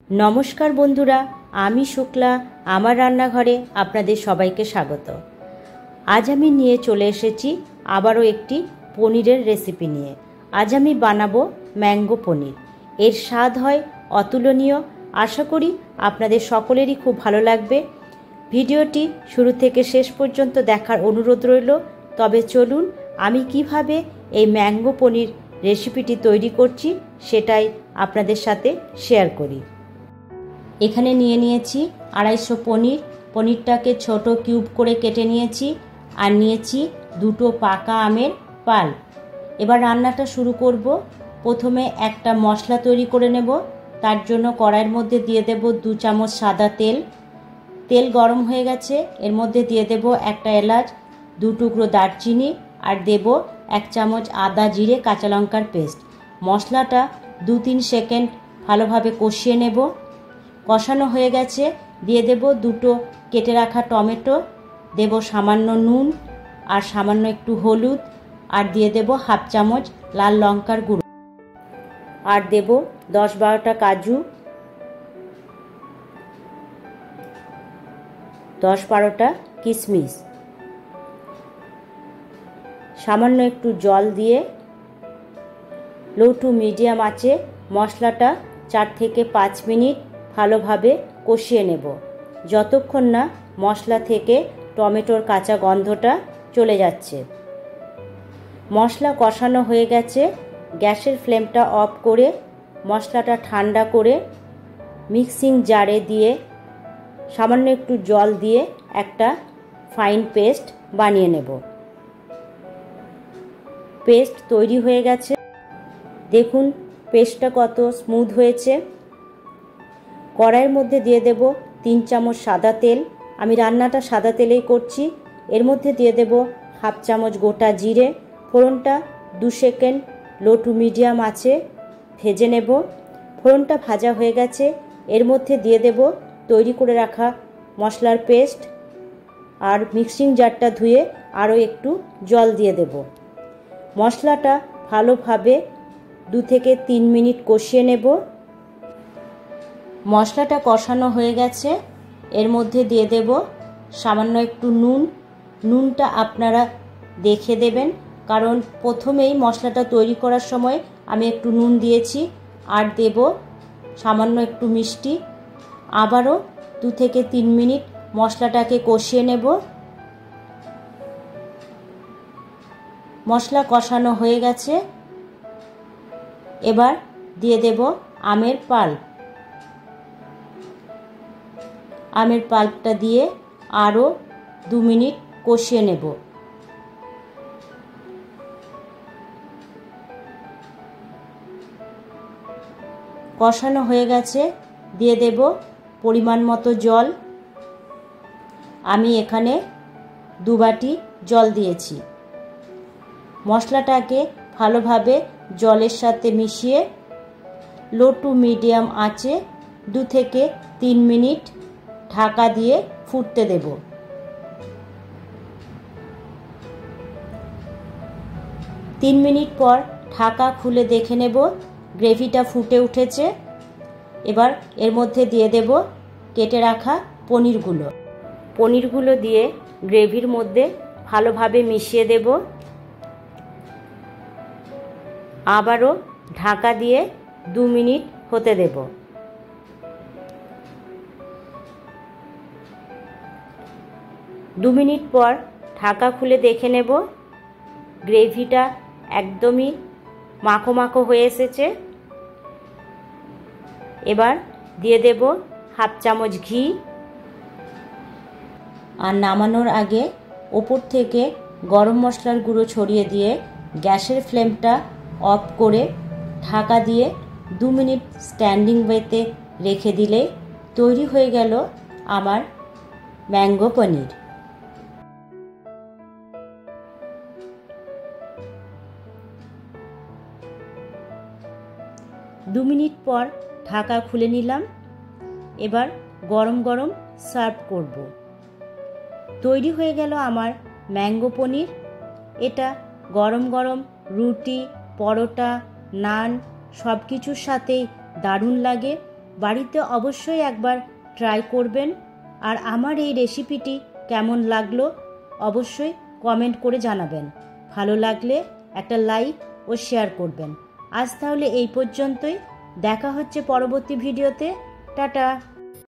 নমস্কার বন্ধুরা, আমি শুক্লা। আমার রান্নাঘরে আপনাদের সবাইকে স্বাগত। আজ আমি নিয়ে চলে এসেছি আবারও একটি পনিরের রেসিপি নিয়ে। আজ আমি বানাবো ম্যাঙ্গো পনির। এর স্বাদ হয় অতুলনীয়। আশা করি আপনাদের সকলেরই খুব ভালো লাগবে। ভিডিওটি শুরু থেকে শেষ পর্যন্ত দেখার অনুরোধ রইল। তবে চলুন আমি কিভাবে এই ম্যাঙ্গো পনির রেসিপিটি তৈরি করছি সেটাই আপনাদের সাথে শেয়ার করি। এখানে নিয়ে নিয়েছি 250 পনির। পনিরটাকে ছোট কিউব করে কেটে নিয়েছি আর নিয়েছি 2 পাকা আমের পাল্প। এবার রান্নাটা শুরু করব। প্রথমে একটা মশলা তৈরি করে নেব। তার জন্য কড়াইয়ের মধ্যে দিয়ে দেব 2 চামচ সাদা তেল। তেল গরম হয়ে গেছে, এর মধ্যে দিয়ে দেব একটা এলাচ, 2 টুকরো দারচিনি আর দেব 1 চামচ আদা জিরে কাঁচা লঙ্কার পেস্ট। মশলাটা 2-3 সেকেন্ড ভালোভাবে কষিয়ে নেব। কষানো হয়ে গেছে, দিয়ে দেব 2 কেটে রাখা টমেটো, দেব সামান্য নুন আর সামান্য একটু হলুদ, আর দিয়ে দেব 1/2 চামচ লাল লঙ্কার গুঁড়ো, আর দেব 10-12টা কাজু, 10-12টা কিশমিশ। সামান্য একটু জল দিয়ে লো টু মিডিয়াম আঁচে মশলাটা 4 থেকে 5 মিনিট ভালোভাবে কষিয়ে নেব, যতক্ষণ না মশলা থেকে টমেটোর কাঁচা গন্ধটা চলে যাচ্ছে। মশলা কষানো হয়ে গেছে, গ্যাসের ফ্লেমটা অফ করে মশলাটা ঠান্ডা করে মিক্সিং জারে দিয়ে সামান্য একটু জল দিয়ে একটা ফাইন পেস্ট বানিয়ে নেব। পেস্ট তৈরি হয়ে গেছে, দেখুন পেস্টটা কত স্মুথ হয়েছে। কড়াইয়ের মধ্যে দিয়ে দেব 3 চামচ সাদা তেল। আমি রান্নাটা সাদা তেলেই করছি। এর মধ্যে দিয়ে দেব 1/2 চামচ গোটা জিরে। ফোড়নটা 2 সেকেন্ড লো টু মিডিয়াম আঁচে ভেজে নেব। ফোড়নটা ভাজা হয়ে গেছে, এর মধ্যে দিয়ে দেব তৈরি করে রাখা মশলার পেস্ট আর মিক্সিং জারটা ধুয়ে আরও একটু জল দিয়ে দেব। মশলাটা ভালোভাবে 2 থেকে 3 মিনিট কষিয়ে নেব। মশলাটা কষানো হয়ে গেছে, এর মধ্যে দিয়ে দেব সামান্য একটু নুন। নুনটা আপনারা দেখে দেবেন, কারণ প্রথমেই মশলাটা তৈরি করার সময় আমি একটু নুন দিয়েছি। আর দেব সামান্য একটু মিষ্টি। আবারও 2 থেকে 3 মিনিট মশলাটাকে কষিয়ে নেব। মশলা কষানো হয়ে গেছে, এবার দিয়ে দেব আমের পাল্প। আমের পাল্পটা দিয়ে আরও 2 মিনিট কষিয়ে নেব। কষানো হয়ে গেছে, দিয়ে দেব পরিমাণ মতো জল। আমি এখানে 2 বাটি জল দিয়েছি। মশলাটাকে ভালোভাবে জলের সাথে মিশিয়ে লো টু মিডিয়াম আঁচে 2 থেকে 3 মিনিট ঢাকা দিয়ে ফুটতে দেব। 3 মিনিট পর ঢাকা খুলে দেখে নেব গ্রেভিটা ফুটে উঠেছে। এবার এর মধ্যে দিয়ে দেব কেটে রাখা পনিরগুলো দিয়ে গ্রেভির মধ্যে ভালোভাবে মিশিয়ে দেব। আবারও ঢাকা দিয়ে 2 মিনিট হতে দেব। 2 মিনিট পর ঢাকা খুলে দেখে নেব গ্রেভিটা একদমই মাখো মাখো হয়ে এসেছে। এবার দিয়ে দেব 1/2 চামচ ঘি। আর নামানোর আগে ওপর থেকে গরম মশলার গুঁড়ো ছড়িয়ে দিয়ে গ্যাসের ফ্লেমটা অফ করে ঢাকা দিয়ে 2 মিনিট স্ট্যান্ডিং ওয়েতে রেখে দিলে তৈরি হয়ে গেল আমার ম্যাঙ্গো পনির। 2 মিনিট পর ঢাকা খুলে নিলাম। এবার গরম গরম সার্ভ করব। তৈরি হয়ে গেল আমার ম্যাঙ্গো পনির। এটা গরম গরম রুটি, পরোটা, নান সব কিছুর সাথেই দারুণ লাগে। বাড়িতে অবশ্যই একবার ট্রাই করবেন। আর আমার এই রেসিপিটি কেমন লাগলো অবশ্যই কমেন্ট করে জানাবেন। ভালো লাগলে একটা লাইক ও শেয়ার করবেন। আজ তাহলে এই পর্যন্তই, দেখা হচ্ছে পরবর্তী ভিডিওতে। টাটা।